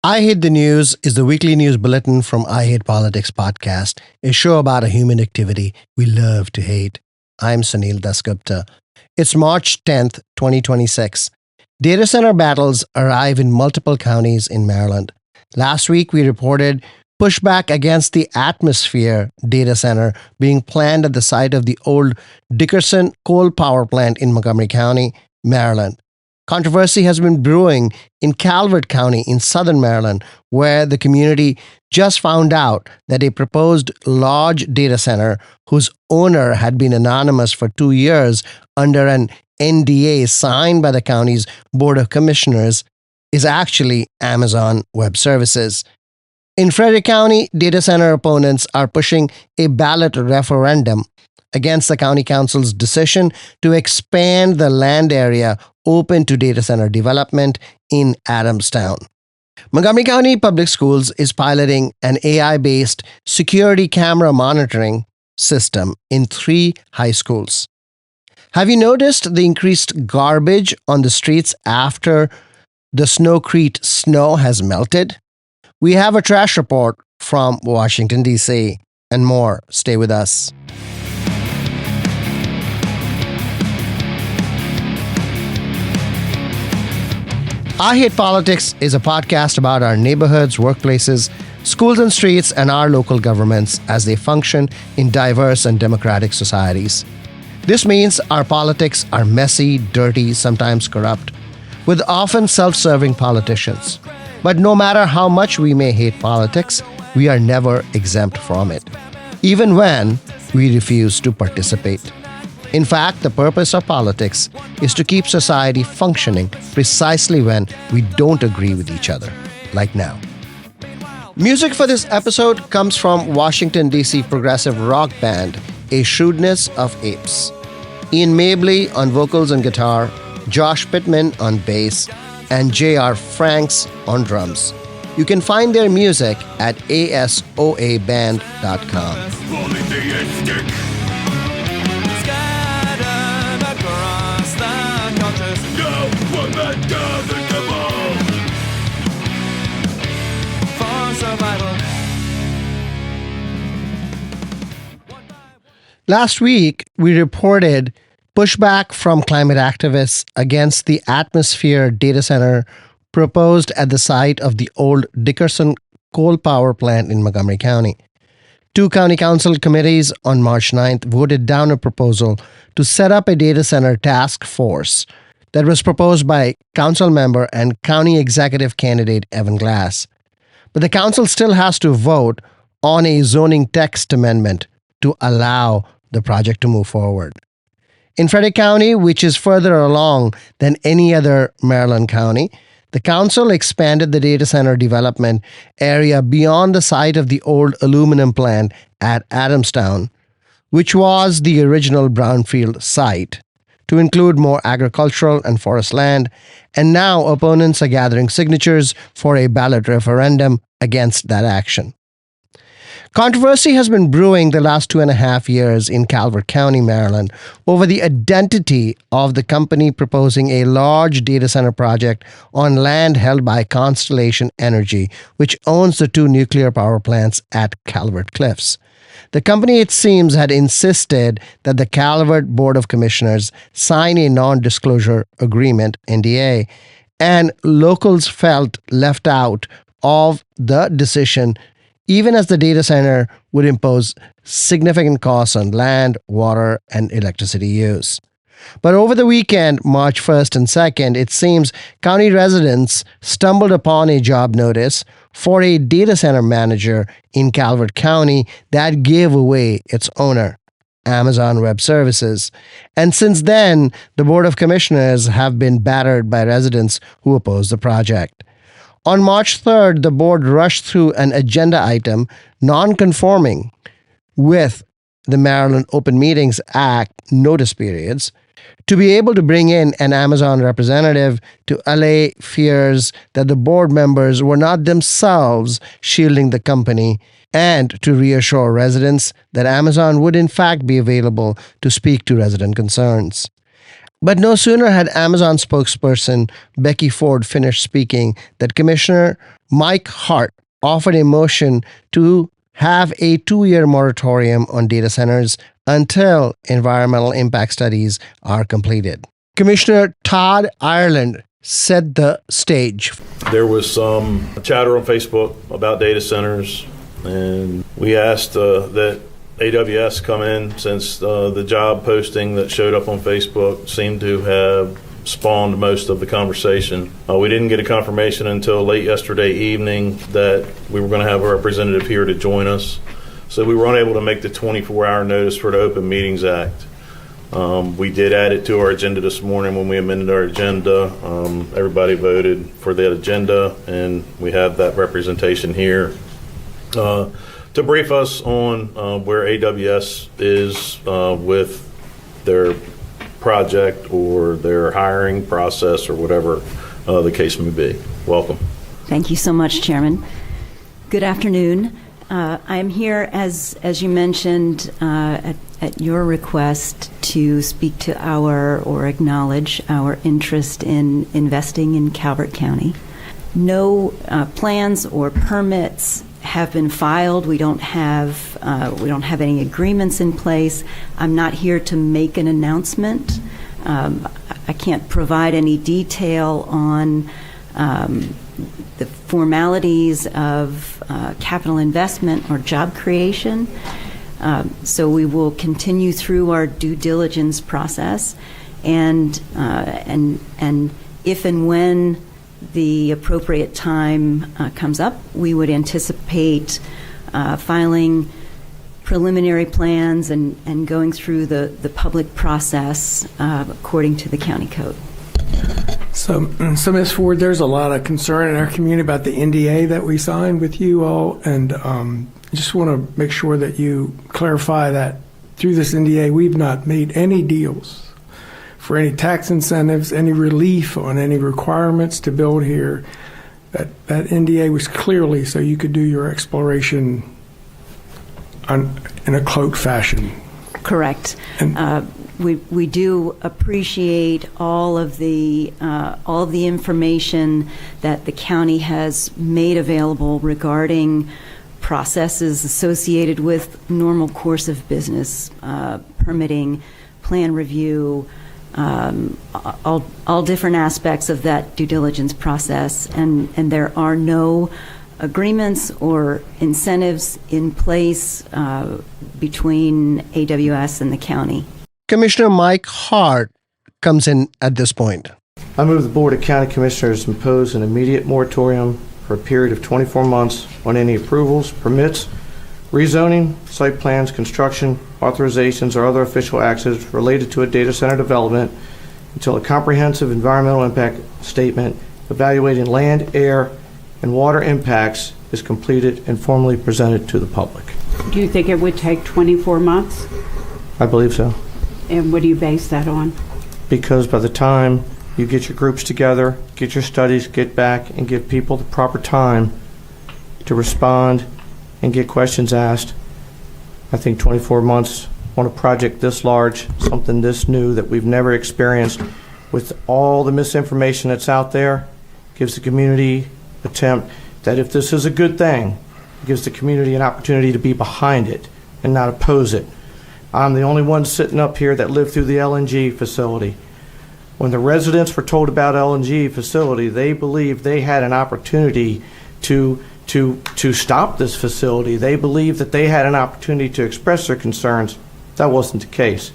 I Hate the News is the weekly news bulletin from I Hate Politics podcast, a show about a human activity we love to hate. I'm Sunil Dasgupta. It's March 10th, 2026. Data center battles arrive in multiple counties in Maryland. Last week, we reported pushback against the Atmosphere data center being planned at the site of the old Dickerson coal power plant in Montgomery County, Maryland. Controversy has been brewing in Calvert County in southern Maryland, where the community just found out that a proposed large data center whose owner had been anonymous for 2 years under an NDA signed by the county's Board of Commissioners is actually Amazon Web Services. In Frederick County, data center opponents are pushing a ballot referendum against the county council's decision to expand the land area open to data center development in Adamstown. Montgomery County Public Schools is piloting an AI-based security camera monitoring system in 3 high schools. Have you noticed the increased garbage on the streets after the Snowcrete snow has melted? We have a trash report from Washington, D.C. and more. Stay with us. I Hate Politics is a podcast about our neighborhoods, workplaces, schools and streets, and our local governments as they function in diverse and democratic societies. This means our politics are messy, dirty, sometimes corrupt, with often self-serving politicians. But no matter how much we may hate politics, we are never exempt from it, even when we refuse to participate. In fact, the purpose of politics is to keep society functioning precisely when we don't agree with each other, like now. Music for this episode comes from Washington, D.C. progressive rock band A Shrewdness of Apes. Ian Mabley on vocals and guitar, Josh Pittman on bass, and J.R. Franks on drums. You can find their music at asoaband.com. Last week, we reported pushback from climate activists against the Atmosphere data center proposed at the site of the old Dickerson coal power plant in Montgomery County. 2 county council committees on March 9th voted down a proposal to set up a data center task force that was proposed by council member and county executive candidate Evan Glass. But the council still has to vote on a zoning text amendment to allow the project to move forward. In Frederick County, which is further along than any other Maryland county, the council expanded the data center development area beyond the site of the old aluminum plant at Adamstown, which was the original brownfield site, to include more agricultural and forest land, and now opponents are gathering signatures for a ballot referendum against that action. Controversy has been brewing the last 2.5 years in Calvert County, Maryland, over the identity of the company proposing a large data center project on land held by Constellation Energy, which owns the 2 nuclear power plants at Calvert Cliffs. The company, it seems, had insisted that the Calvert Board of Commissioners sign a non-disclosure agreement, NDA, and locals felt left out of the decision, even as the data center would impose significant costs on land, water, and electricity use. But over the weekend, March 1st and 2nd, it seems county residents stumbled upon a job notice for a data center manager in Calvert County that gave away its owner, Amazon Web Services. And since then, the Board of Commissioners have been battered by residents who oppose the project. On March 3rd, the board rushed through an agenda item non-conforming with the Maryland Open Meetings Act notice periods to be able to bring in an Amazon representative to allay fears that the board members were not themselves shielding the company, and to reassure residents that Amazon would in fact be available to speak to resident concerns. But no sooner had Amazon spokesperson Becky Ford finished speaking that Commissioner Mike Hart offered a motion to have a 2-year moratorium on data centers until environmental impact studies are completed. Commissioner Todd Ireland set the stage. There was some chatter on Facebook about data centers, and we asked that AWS come in, since the job posting that showed up on Facebook seemed to have spawned most of the conversation. We didn't get a confirmation until late yesterday evening that we were going to have a representative here to join us. So we were unable to make the 24-hour notice for the Open Meetings Act. We did add it to our agenda this morning when we amended our agenda. Everybody voted for that agenda, and we have that representation here to brief us on where AWS is with their project or their hiring process or whatever the case may be. Welcome. Thank you so much, Chairman. Good afternoon. I'm here, as you mentioned, at your request to speak to or acknowledge our interest in investing in Calvert County. No plans or permits have been filed. We don't have any agreements in place. I'm not here to make an announcement. I can't provide any detail on the formalities of capital investment or job creation. So we will continue through our due diligence process, and if and when the appropriate time comes up, we would anticipate filing preliminary plans and going through the public process according to the county code. So Ms. Ford, there's a lot of concern in our community about the NDA that we signed with you all, and I just want to make sure that you clarify that through this NDA, we've not made any deals for any tax incentives, any relief on any requirements to build here. That NDA was clearly so you could do your exploration in a cloaked fashion. Correct. We do appreciate all of the information that the county has made available regarding processes associated with normal course of business, permitting, plan review, all different aspects of that due diligence process, and there are no agreements or incentives in place between AWS and the county. Commissioner Mike Hart comes in at this point. I move the Board of County Commissioners impose an immediate moratorium for a period of 24 months on any approvals, permits, rezoning, site plans, construction, authorizations, or other official actions related to a data center development until a comprehensive environmental impact statement evaluating land, air, and water impacts is completed and formally presented to the public. Do you think it would take 24 months? I believe so. And what do you base that on? Because by the time you get your groups together, get your studies, get back, and give people the proper time to respond and get questions asked, I think 24 months on a project this large, something this new that we've never experienced, with all the misinformation that's out there, gives the community attempt that if this is a good thing, it gives the community an opportunity to be behind it and not oppose it. I'm the only one sitting up here that lived through the LNG facility. When the residents were told about LNG facility, they believed they had an opportunity to stop this facility. They believed that they had an opportunity to express their concerns. That wasn't the case.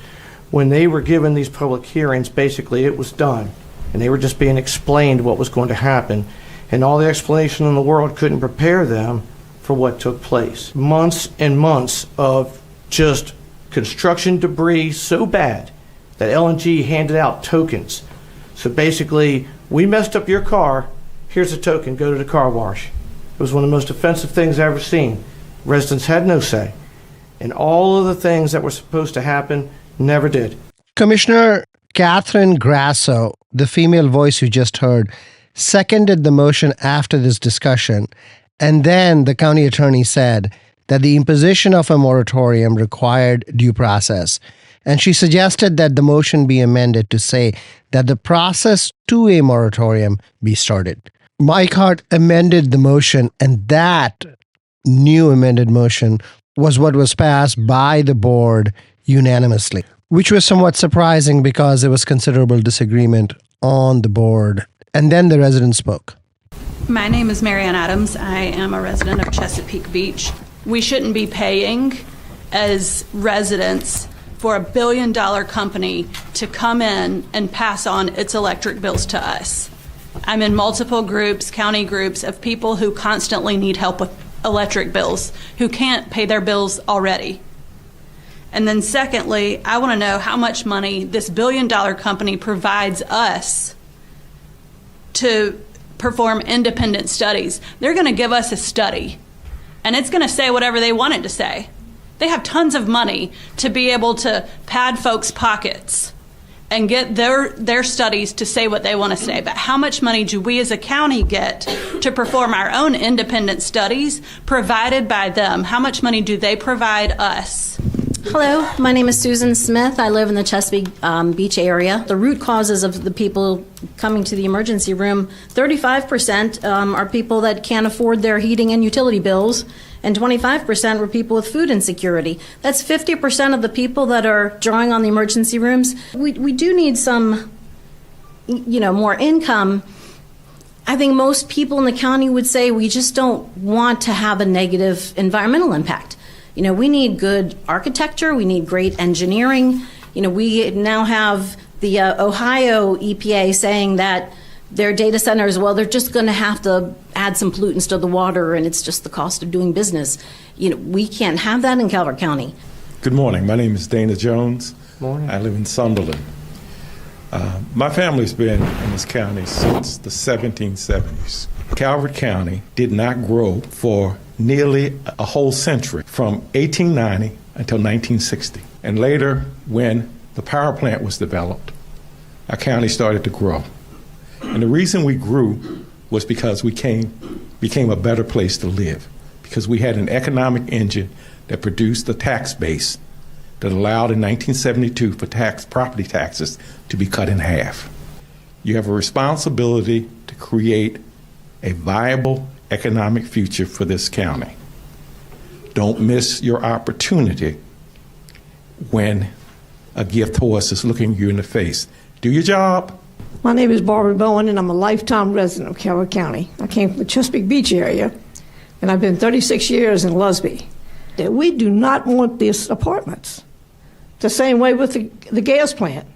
When they were given these public hearings, basically it was done, and they were just being explained what was going to happen, and all the explanation in the world couldn't prepare them for what took place. Months and months of just construction debris so bad that LNG handed out tokens. So basically, we messed up your car, here's a token, go to the car wash. It was one of the most offensive things I've ever seen. Residents had no say. And all of the things that were supposed to happen never did. Commissioner Catherine Grasso, the female voice you just heard, seconded the motion after this discussion, and then the county attorney said that the imposition of a moratorium required due process. And she suggested that the motion be amended to say that the process to a moratorium be started. Mike Hart amended the motion, and that new amended motion was what was passed by the board unanimously, which was somewhat surprising because there was considerable disagreement on the board. And then the resident spoke. My name is Marianne Adams. I am a resident of Chesapeake Beach. We shouldn't be paying as residents for $1 billion company to come in and pass on its electric bills to us. I'm in multiple groups, county groups, of people who constantly need help with electric bills, who can't pay their bills already. And then secondly, I want to know how much money this $1 billion company provides us to perform independent studies. They're going to give us a study, and it's going to say whatever they want it to say. They have tons of money to be able to pad folks' pockets and get their studies to say what they want to say. But how much money do we as a county get to perform our own independent studies provided by them? How much money do they provide us? Hello, my name is Susan Smith. I live in the Chesapeake Beach area. The root causes of the people coming to the emergency room, 35% are people that can't afford their heating and utility bills, and 25% were people with food insecurity. That's 50% of the people that are drawing on the emergency rooms. We do need some, more income. I think most people in the county would say we just don't want to have a negative environmental impact. We need good architecture. We need great engineering. We now have the Ohio EPA saying that their data centers, they're just going to have to add some pollutants to the water, and it's just the cost of doing business. We can't have that in Calvert County. Good morning. My name is Dana Jones. Morning. I live in Sunderland. My family's been in this county since the 1770s. Calvert County did not grow for nearly a whole century, from 1890 until 1960. And later, when the power plant was developed, our county started to grow. And the reason we grew was because we became a better place to live, because we had an economic engine that produced a tax base that allowed in 1972 for property taxes to be cut in half. You have a responsibility to create a viable economic future for this county. Don't miss your opportunity when a gift horse is looking you in the face. Do your job. My name is Barbara Bowen, and I'm a lifetime resident of Calvert County. I came from the Chesapeake Beach area, and I've been 36 years in Lusby. We do not want these apartments. The same way with the gas plant.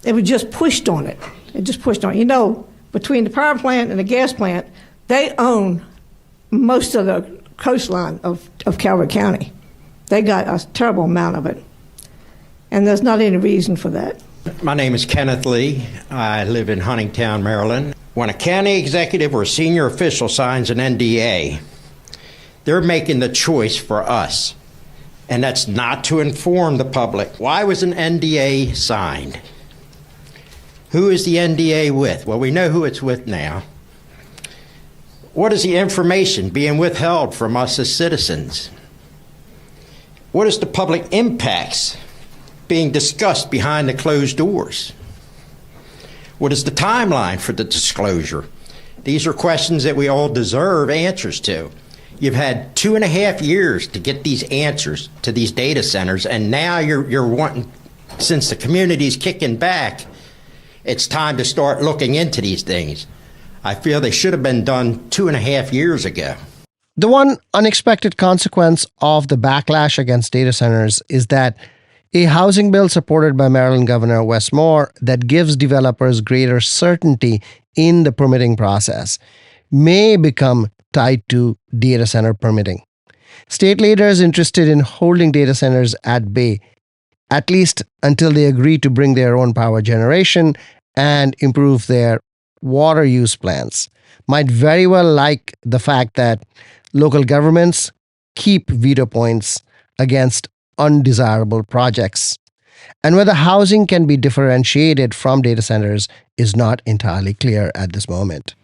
It was just pushed on it. Between the power plant and the gas plant, they own most of the coastline of Calvert County. They got a terrible amount of it. And there's not any reason for that. My name is Kenneth Lee. I live in Huntingtown, Maryland. When a county executive or senior official signs an NDA, they're making the choice for us. And that's not to inform the public. Why was an NDA signed? Who is the NDA with? Well, we know who it's with now. What is the information being withheld from us as citizens? What is the public impacts being discussed behind the closed doors? What is the timeline for the disclosure? These are questions that we all deserve answers to. You've had 2.5 years to get these answers to these data centers, and now you're wanting, since the community's kicking back, it's time to start looking into these things. I feel they should have been done 2.5 years ago. The one unexpected consequence of the backlash against data centers is that a housing bill supported by Maryland Governor Wes Moore that gives developers greater certainty in the permitting process may become tied to data center permitting. State leaders interested in holding data centers at bay, at least until they agree to bring their own power generation and improve their water use plans, might very well like the fact that local governments keep veto points against undesirable projects. And whether housing can be differentiated from data centers is not entirely clear at this moment.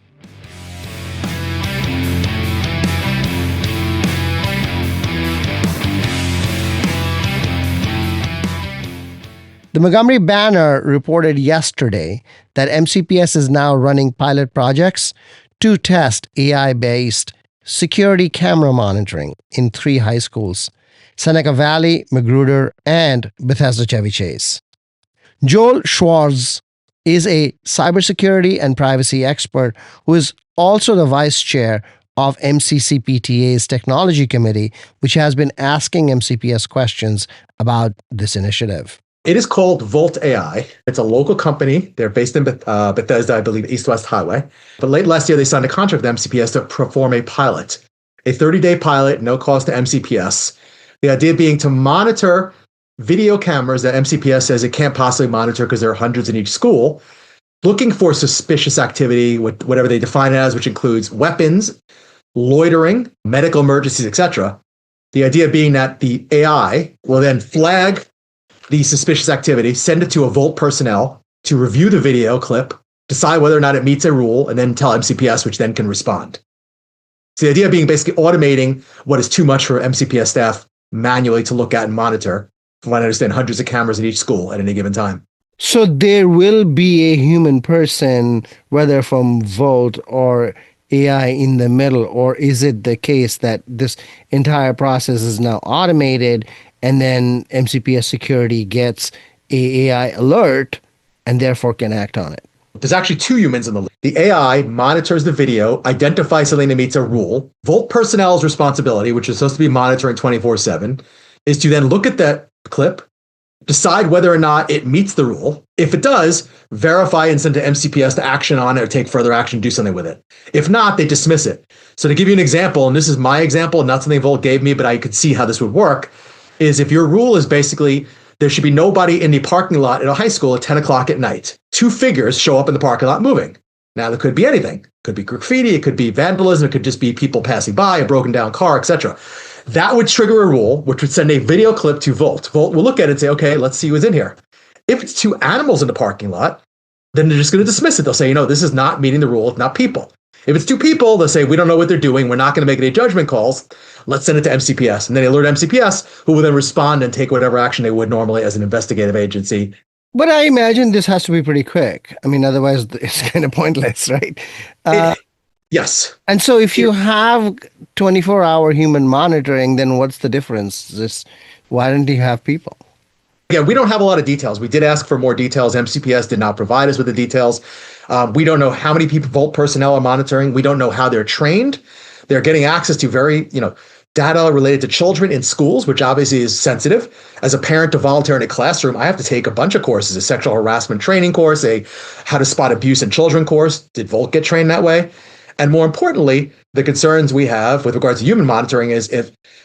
The Montgomery Banner reported yesterday that MCPS is now running pilot projects to test AI-based security camera monitoring in 3 high schools: Seneca Valley, Magruder, and Bethesda Chevy Chase. Joel Schwartz is a cybersecurity and privacy expert who is also the vice chair of MCCPTA's Technology Committee, which has been asking MCPS questions about this initiative. It is called Volt AI. It's a local company. They're based in Bethesda, I believe, East-West Highway. But late last year, they signed a contract with MCPS to perform a pilot, a 30-day pilot, no cost to MCPS. The idea being to monitor video cameras that MCPS says it can't possibly monitor because there are hundreds in each school, looking for suspicious activity, whatever they define it as, which includes weapons, loitering, medical emergencies, etc. The idea being that the AI will then flag the suspicious activity, send it to a Volt personnel to review the video clip, decide whether or not it meets a rule, and then tell MCPS, which then can respond. So the idea being basically automating what is too much for MCPS staff manually to look at and monitor, from what I understand, hundreds of cameras at each school at any given time. So there will be a human person, whether from Volt or AI in the middle, or is it the case that this entire process is now automated and then MCPS security gets a AI alert and therefore can act on it? There's actually 2 humans in the loop. The AI monitors the video, identifies something that meets a rule. Volt personnel's responsibility, which is supposed to be monitoring 24/7, is to then look at that clip, decide whether or not it meets the rule. If it does, verify and send to MCPS to action on it or take further action, do something with it. If not, they dismiss it. So to give you an example, and this is my example, not something Volt gave me, but I could see how this would work, is if your rule is basically there should be nobody in the parking lot at a high school at 10 o'clock at night. 2 figures show up in the parking lot moving. Now, there could be anything. It could be graffiti, it could be vandalism, it could just be people passing by, a broken down car, etc. That would trigger a rule, which would send a video clip to Volt. Volt will look at it and say, okay, let's see who's in here. If it's 2 animals in the parking lot, then they're just going to dismiss it. They'll say, this is not meeting the rule, it's not people. If it's 2 people, they'll say, we don't know what they're doing, we're not going to make any judgment calls, let's send it to MCPS. And then they alert MCPS, who will then respond and take whatever action they would normally as an investigative agency. But I imagine this has to be pretty quick. I mean, otherwise it's kind of pointless, right? Yes. And so if you have 24-hour human monitoring, then what's the difference? Why don't you have people? Yeah, we don't have a lot of details. We did ask for more details. MCPS did not provide us with the details. We don't know how many people Volt personnel are monitoring. We don't know how they're trained. They're getting access to very, data related to children in schools, which obviously is sensitive. As a parent to volunteer in a classroom, I have to take a bunch of courses, a sexual harassment training course, a how to spot abuse in children course. Did Volt get trained that way? And more importantly, the concerns we have with regards to human monitoring is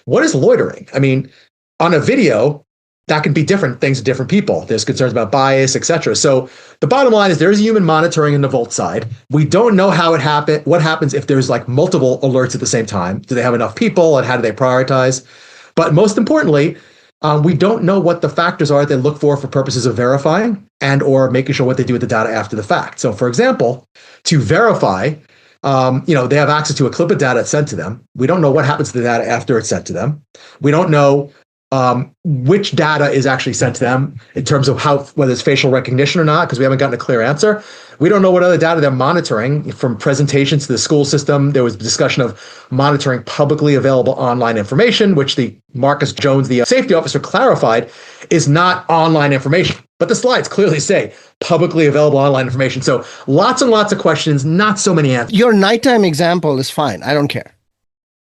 what is loitering? I mean, on a video, that can be different things to different people. There's concerns about bias, etc. So the bottom line is there's human monitoring in the Volt side. We don't know how it happened. What happens if there's multiple alerts at the same time? Do they have enough people and how do they prioritize? But most importantly, we don't know what the factors are they look for purposes of verifying and or making sure what they do with the data after the fact. So for example, to verify, they have access to a clip of data that's sent to them. We don't know what happens to the data after it's sent to them. We don't know which data is actually sent to them in terms of whether it's facial recognition or not, because we haven't gotten a clear answer. We don't know what other data they're monitoring from presentations to the school system. There was discussion of monitoring publicly available online information, which the Marcus Jones, the safety officer, clarified is not online information. But the slides clearly say publicly available online information. So lots and lots of questions, not so many answers. Your nighttime example is fine. I don't care.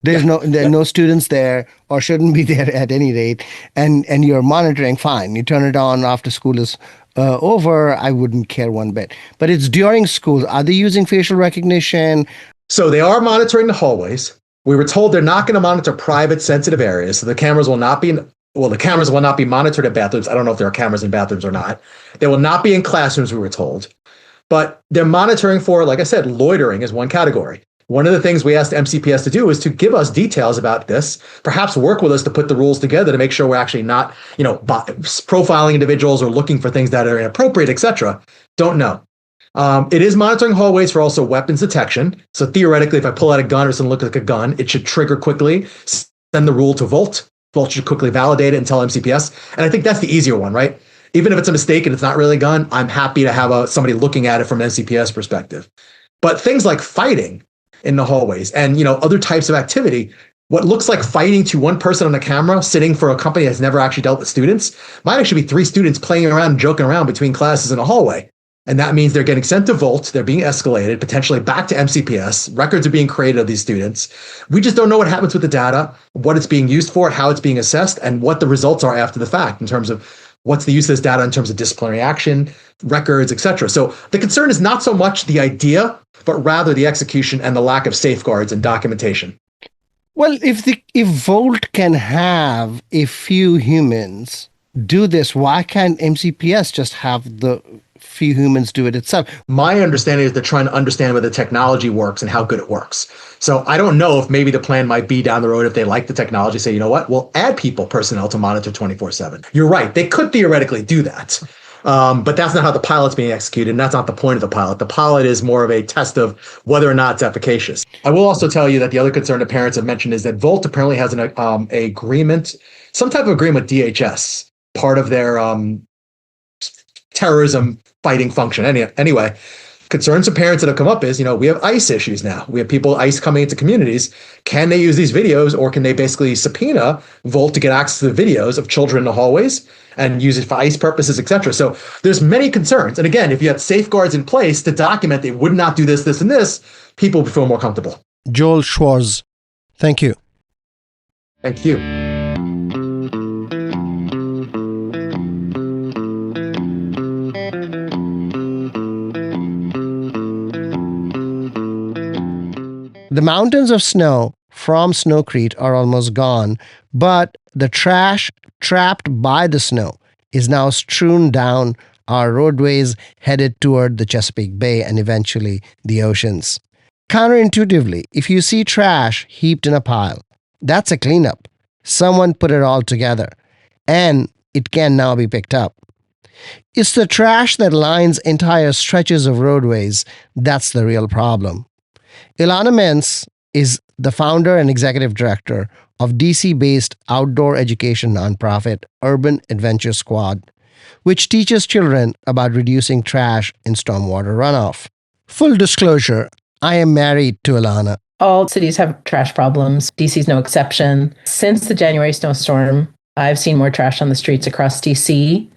There are no students there or shouldn't be there at any rate. And you're monitoring, fine. You turn it on after school is over. I wouldn't care one bit. But it's during school. Are they using facial recognition? So they are monitoring the hallways. We were told they're not going to monitor private sensitive areas. So the cameras will not be monitored at bathrooms. I don't know if there are cameras in bathrooms or not. They will not be in classrooms, we were told. But they're monitoring for, like I said, loitering is one category. One of the things we asked MCPS to do is to give us details about this, perhaps work with us to put the rules together to make sure we're actually not, profiling individuals or looking for things that are inappropriate, etc. Don't know. It is monitoring hallways for also weapons detection. So theoretically, if I pull out a gun or something looks like a gun, it should trigger quickly, send the rule to Volt. Volt should quickly validate it and tell MCPS. And I think that's the easier one, right? Even if it's a mistake and it's not really a gun, I'm happy to have somebody looking at it from an MCPS perspective. But things like fighting in the hallways and, other types of activity, what looks like fighting to one person on the camera sitting for a company that's never actually dealt with students might actually be 3 students playing around and joking around between classes in a hallway. And that means they're getting sent to Volt, they're being escalated, potentially back to MCPS, records are being created of these students. We just don't know what happens with the data, what it's being used for, how it's being assessed, and what the results are after the fact in terms of what's the use of this data in terms of disciplinary action, records, etc. So the concern is not so much the idea, but rather the execution and the lack of safeguards and documentation. Well, if Volt can have a few humans do this, why can't MCPS just have the few humans do it itself? My understanding is they're trying to understand whether the technology works and how good it works. So I don't know if maybe the plan might be down the road, if they like the technology, say, you know what, we'll add personnel to monitor 24/7. You're right. They could theoretically do that. But that's not how the pilot's being executed, and that's not the point of the pilot. The pilot is more of a test of whether or not it's efficacious. I will also tell you that the other concern that parents have mentioned is that Volt apparently has an agreement, some type of agreement with DHS, part of their terrorism fighting function. Anyway, concerns of parents that have come up is, we have ICE issues now. We have ICE coming into communities. Can they use these videos, or can they basically subpoena Volt to get access to the videos of children in the hallways and use it for ICE purposes, etc.? So there's many concerns. And again, if you had safeguards in place to document they would not do this, this, and this, people would feel more comfortable. Joel Schwartz, thank you. Thank you. The mountains of snow from Snowcrete are almost gone, but the trash trapped by the snow is now strewn down our roadways headed toward the Chesapeake Bay and eventually the oceans. Counterintuitively, if you see trash heaped in a pile, that's a cleanup. Someone put it all together, and it can now be picked up. It's the trash that lines entire stretches of roadways that's the real problem. Ilana Mentz is the founder and executive director of DC-based outdoor education nonprofit Urban Adventure Squad, which teaches children about reducing trash in stormwater runoff. Full disclosure, I am married to Ilana. All cities have trash problems. DC's no exception. Since the January snowstorm, I've seen more trash on the streets across DC,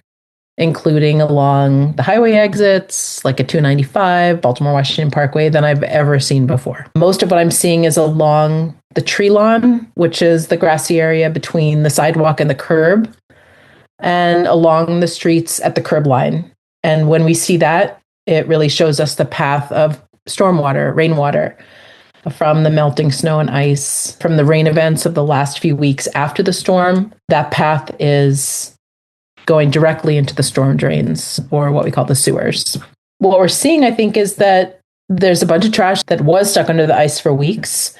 including along the highway exits, like at 295, Baltimore-Washington Parkway, than I've ever seen before. Most of what I'm seeing is along the tree lawn, which is the grassy area between the sidewalk and the curb, and along the streets at the curb line. And when we see that, it really shows us the path of stormwater, rainwater, from the melting snow and ice, from the rain events of the last few weeks after the storm. That path is going directly into the storm drains, or what we call the sewers. What we're seeing, I think, is that there's a bunch of trash that was stuck under the ice for weeks,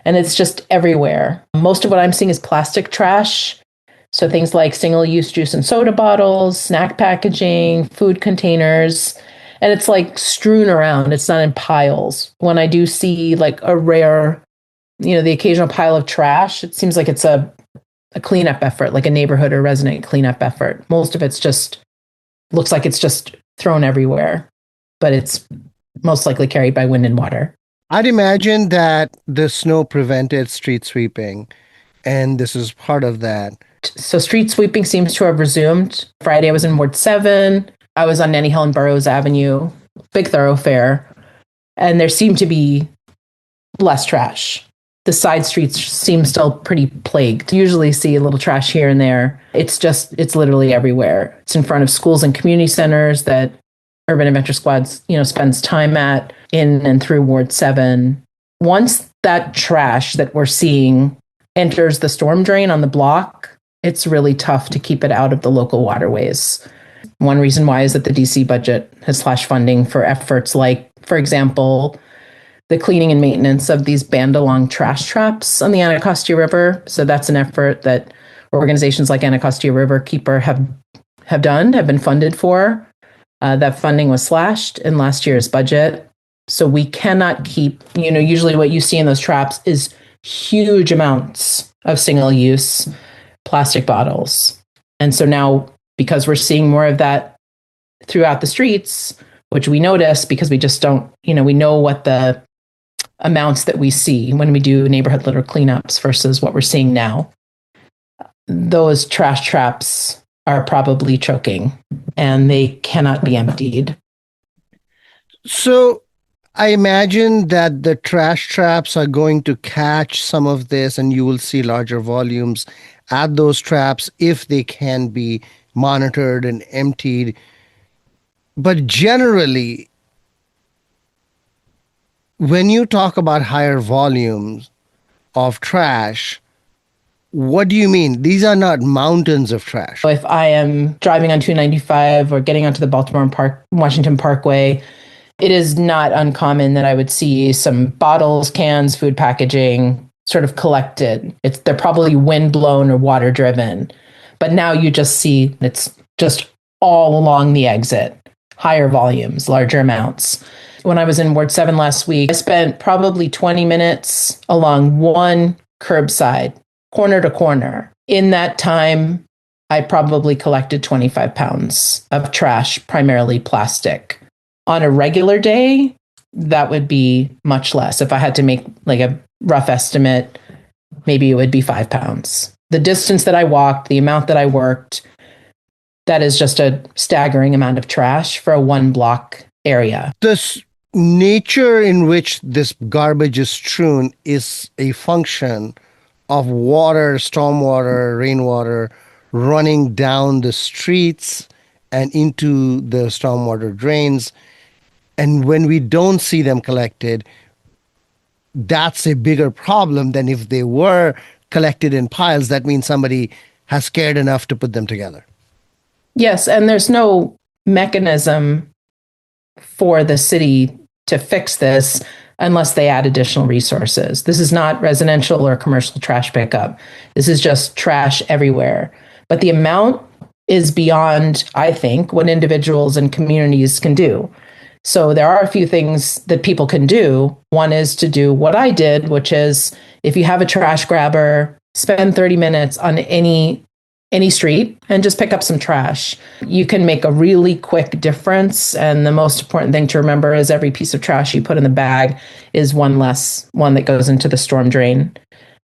and it's just everywhere. Most of what I'm seeing is plastic trash. So things like single-use juice and soda bottles, snack packaging, food containers, and it's like strewn around. It's not in piles. When I do see like a rare, the occasional pile of trash, it seems like it's a cleanup effort, like a neighborhood or resident cleanup effort. Most of it's just looks like it's just thrown everywhere, but it's most likely carried by wind and water. I'd imagine that the snow prevented street sweeping, and this is part of that. So street sweeping seems to have resumed. Friday I was in Ward 7. I was on Nanny Hill and Burroughs Avenue, big thoroughfare, and there seemed to be less trash. The side streets seem still pretty plagued. You usually see a little trash here and there. It's literally everywhere. It's in front of schools and community centers that Urban Adventure Squad, spends time at, in and through Ward 7. Once that trash that we're seeing enters the storm drain on the block, it's really tough to keep it out of the local waterways. One reason why is that the DC budget has slashed funding for efforts like, for example, the cleaning and maintenance of these band-along trash traps on the Anacostia River. So that's an effort that organizations like Anacostia River Keeper have been funded for. That funding was slashed in last year's budget. So we cannot keep, usually what you see in those traps is huge amounts of single-use plastic bottles. And so now because we're seeing more of that throughout the streets, which we notice because we just don't, we know what the amounts that we see when we do neighborhood litter cleanups versus what we're seeing now. Those trash traps are probably choking and they cannot be emptied. So I imagine that the trash traps are going to catch some of this and you will see larger volumes at those traps if they can be monitored and emptied. But generally, when you talk about higher volumes of trash, what do you mean? These are not mountains of trash. If I am driving on 295 or getting onto the Washington Parkway, it is not uncommon that I would see some bottles, cans, food packaging sort of collected. They're probably wind blown or water driven. But now you just see it's just all along the exit, higher volumes, larger amounts. When I was in Ward 7 last week, I spent probably 20 minutes along one curbside, corner to corner. In that time, I probably collected 25 pounds of trash, primarily plastic. On a regular day, that would be much less. If I had to make like a rough estimate, maybe it would be 5 pounds. The distance that I walked, the amount that I worked, that is just a staggering amount of trash for a 1 block area. This nature in which this garbage is strewn is a function of water, stormwater, rainwater running down the streets and into the stormwater drains. And when we don't see them collected, that's a bigger problem than if they were collected in piles. That means somebody has cared enough to put them together. Yes, and there's no mechanism for the city to fix this unless they add additional resources. This is not residential or commercial trash pickup. This is just trash everywhere. But the amount is beyond, I think, what individuals and communities can do. So there are a few things that people can do. One is to do what I did, which is if you have a trash grabber, spend 30 minutes on any street and just pick up some trash. You can make a really quick difference. And the most important thing to remember is every piece of trash you put in the bag is one less one that goes into the storm drain.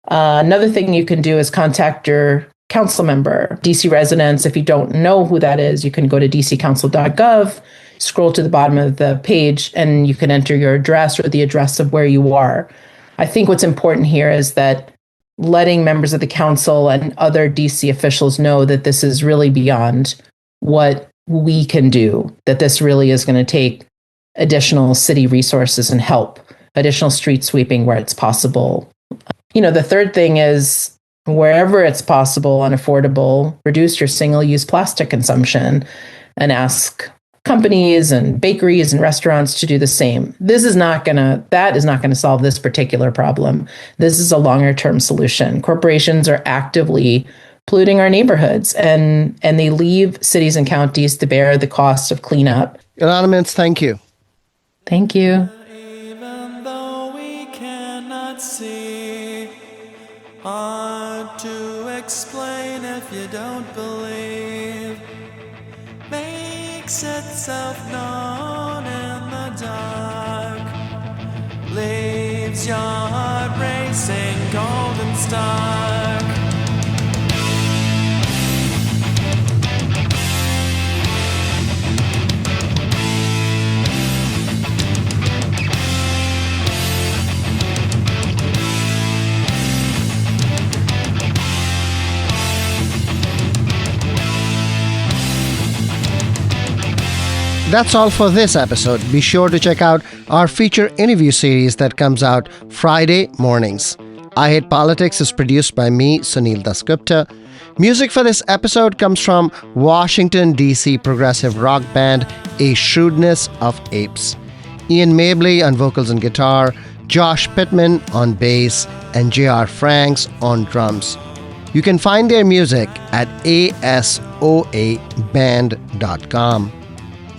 Another thing you can do is contact your council member. DC residents, if you don't know who that is, you can go to dccouncil.gov, scroll to the bottom of the page, and you can enter your address or the address of where you are. I think what's important here is that letting members of the council and other DC officials know that this is really beyond what we can do, that this really is going to take additional city resources and help, additional street sweeping where it's possible. The third thing is wherever it's possible and affordable, reduce your single-use plastic consumption and ask companies and bakeries and restaurants to do the same. That is not going to solve this particular problem. This is a longer term solution. Corporations are actively polluting our neighborhoods and they leave cities and counties to bear the cost of cleanup. Anonymous, thank you. Thank you. Even though we cannot see, hard to explain if you don't believe. Makes itself known in the dark, leaves your heart racing cold and stark. That's all for this episode. Be sure to check out our feature interview series that comes out Friday mornings. I Hate Politics is produced by me, Sunil Dasgupta. Music for this episode comes from Washington, D.C. progressive rock band A Shrewdness of Apes. Ian Mabley on vocals and guitar, Josh Pittman on bass, and J.R. Franks on drums. You can find their music at asoaband.com.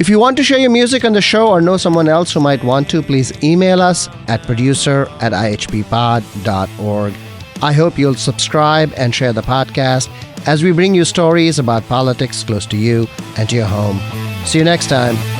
If you want to share your music on the show or know someone else who might want to, please email us at producer@ihppod.org. I hope you'll subscribe and share the podcast as we bring you stories about politics close to you and to your home. See you next time.